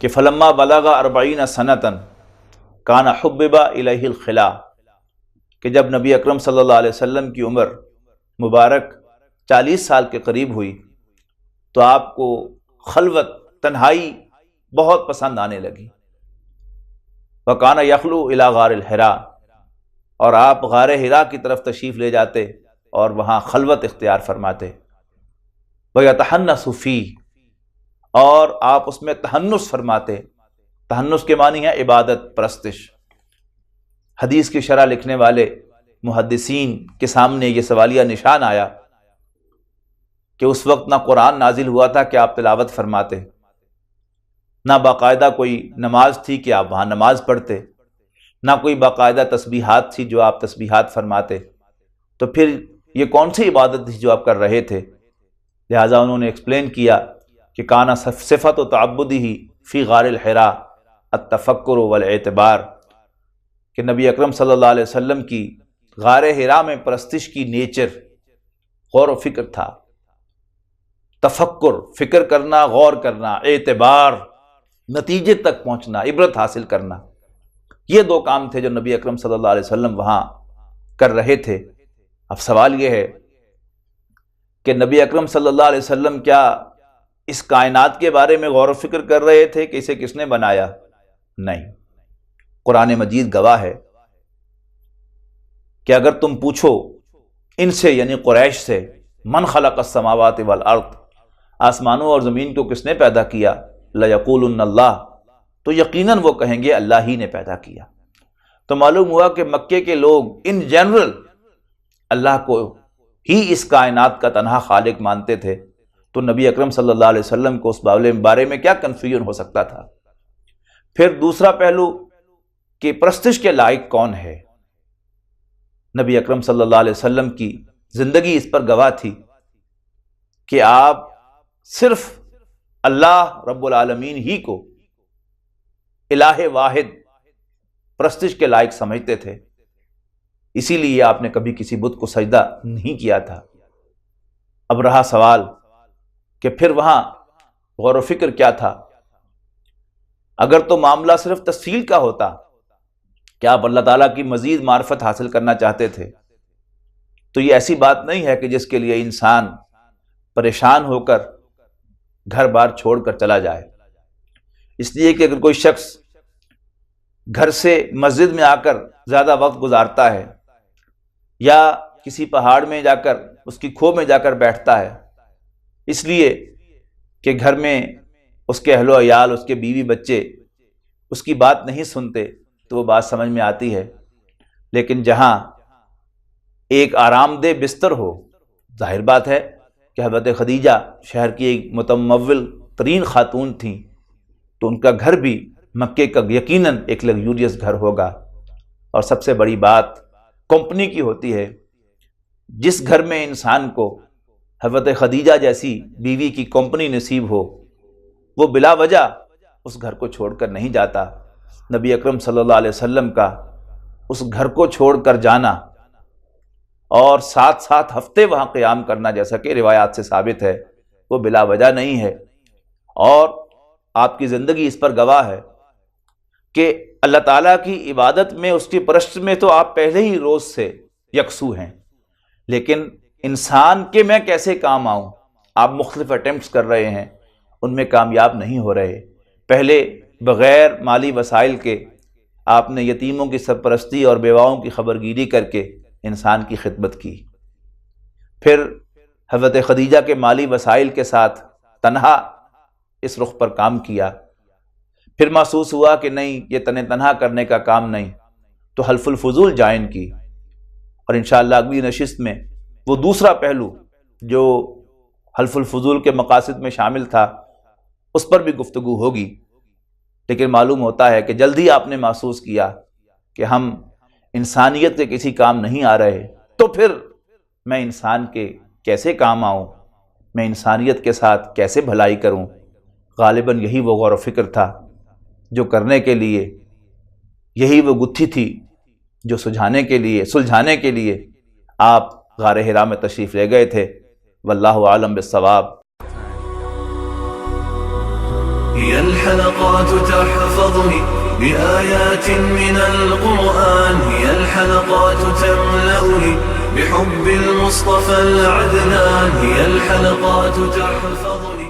کہ فلما بلغ 40 سنۃ کان حبب الیہ الخلا، کہ جب نبی اکرم صلی اللہ علیہ وسلم کی عمر مبارک 40 سال کے قریب ہوئی تو آپ کو خلوت، تنہائی بہت پسند آنے لگی۔ وَكَانَ يَخْلُو إِلَىٰ غَارِ الْحِرَاءِ، اور آپ غار حرا کی طرف تشریف لے جاتے اور وہاں خلوت اختیار فرماتے۔ وَيَتَحَنَّسُ فِيهِ، اور آپ اس میں تحنس فرماتے۔ تحنس کے معنی ہے عبادت، پرستش۔ حدیث کی شرح لکھنے والے محدثین کے سامنے یہ سوالیہ نشان آیا کہ اس وقت نہ قرآن نازل ہوا تھا کہ آپ تلاوت فرماتے، نہ باقاعدہ کوئی نماز تھی کہ آپ وہاں نماز پڑھتے، نہ کوئی باقاعدہ تسبیحات تھی جو آپ تسبیحات فرماتے، تو پھر یہ کون سی عبادت تھی جو آپ کر رہے تھے؟ لہٰذا انہوں نے ایکسپلین کیا کہ کانا صفت و تعبدہ فی غار الحراء التفکر والاعتبار، کہ نبی اکرم صلی اللہ علیہ وسلم کی غار حرا میں پرستش کی نیچر غور و فکر تھا۔ تفکر، فکر کرنا، غور کرنا، اعتبار، نتیجے تک پہنچنا، عبرت حاصل کرنا، یہ دو کام تھے جو نبی اکرم صلی اللہ علیہ وسلم وہاں کر رہے تھے۔ اب سوال یہ ہے کہ نبی اکرم صلی اللہ علیہ وسلم کیا اس کائنات کے بارے میں غور و فکر کر رہے تھے کہ اسے کس نے بنایا؟ نہیں۔ قرآن مجید گواہ ہے کہ اگر تم پوچھو ان سے، یعنی قریش سے، من خلق السماوات والارض، آسمانوں اور زمین کو کس نے پیدا کیا، لَيَقُولُنَّ اللَّهُ، تو یقیناً وہ کہیں گے اللہ ہی نے پیدا کیا۔ تو معلوم ہوا کہ مکے کے لوگ ان جنرل اللہ کو ہی اس کائنات کا تنہا خالق مانتے تھے، تو نبی اکرم صلی اللہ علیہ وسلم کو اس بارے میں کیا کنفیوژن ہو سکتا تھا؟ پھر دوسرا پہلو کہ پرستش کے لائق کون ہے؟ نبی اکرم صلی اللہ علیہ وسلم کی زندگی اس پر گواہ تھی کہ آپ صرف اللہ رب العالمین ہی کو الہ واحد پرستش کے لائق سمجھتے تھے، اسی لیے آپ نے کبھی کسی بت کو سجدہ نہیں کیا تھا۔ اب رہا سوال کہ پھر وہاں غور و فکر کیا تھا؟ اگر تو معاملہ صرف تفصیل کا ہوتا کہ آپ اللہ تعالیٰ کی مزید معرفت حاصل کرنا چاہتے تھے، تو یہ ایسی بات نہیں ہے کہ جس کے لیے انسان پریشان ہو کر گھر بار چھوڑ کر چلا جائے۔ اس لیے کہ اگر کوئی شخص گھر سے مسجد میں آ کر زیادہ وقت گزارتا ہے، یا کسی پہاڑ میں جا کر اس کی کھو میں جا کر بیٹھتا ہے، اس لیے کہ گھر میں اس کے اہل و عیال، اس کے بیوی بچے اس کی بات نہیں سنتے، تو وہ بات سمجھ میں آتی ہے۔ لیکن جہاں ایک آرام دہ بستر ہو، ظاہر بات ہے کہ حضرت خدیجہ شہر کی ایک متمول ترین خاتون تھیں، تو ان کا گھر بھی مکے کا یقیناً ایک لگزوریس گھر ہوگا۔ اور سب سے بڑی بات کمپنی کی ہوتی ہے۔ جس گھر میں انسان کو حضرت خدیجہ جیسی بیوی کی کمپنی نصیب ہو، وہ بلا وجہ اس گھر کو چھوڑ کر نہیں جاتا۔ نبی اکرم صلی اللہ علیہ وسلم کا اس گھر کو چھوڑ کر جانا اور 7 ہفتے وہاں قیام کرنا، جیسا کہ روایات سے ثابت ہے، وہ بلا وجہ نہیں ہے۔ اور آپ کی زندگی اس پر گواہ ہے کہ اللہ تعالیٰ کی عبادت میں، اس کی پرست میں تو آپ پہلے ہی روز سے یکسو ہیں، لیکن انسان کے میں کیسے کام آؤں، آپ مختلف اٹیمپٹس کر رہے ہیں، ان میں کامیاب نہیں ہو رہے۔ پہلے بغیر مالی وسائل کے آپ نے یتیموں کی سرپرستی اور بیواؤں کی خبرگیری کر کے انسان کی خدمت کی، پھر حضرت خدیجہ کے مالی وسائل کے ساتھ تنہا اس رخ پر کام کیا، پھر محسوس ہوا کہ نہیں، یہ تنہا کرنے کا کام نہیں، تو حلف الفضول جوائن کی۔ اور انشاءاللہ اگلی نشست میں وہ دوسرا پہلو جو حلف الفضول کے مقاصد میں شامل تھا، اس پر بھی گفتگو ہوگی۔ لیکن معلوم ہوتا ہے کہ جلدی آپ نے محسوس کیا کہ ہم انسانیت کے کسی کام نہیں آ رہے، تو پھر میں انسان کے کیسے کام آؤں، میں انسانیت کے ساتھ کیسے بھلائی کروں؟ غالباً یہی وہ غور و فکر تھا جو کرنے کے لیے، یہی وہ گتھی تھی جو سلجھانے کے لیے آپ غار حرا میں تشریف لے گئے تھے۔ واللہ اعلم بالصواب۔ هي الحلقات تحفظني بآيات من القرآن، هي الحلقات تملأني بحب المصطفى العدنان، هي الحلقات تحفظني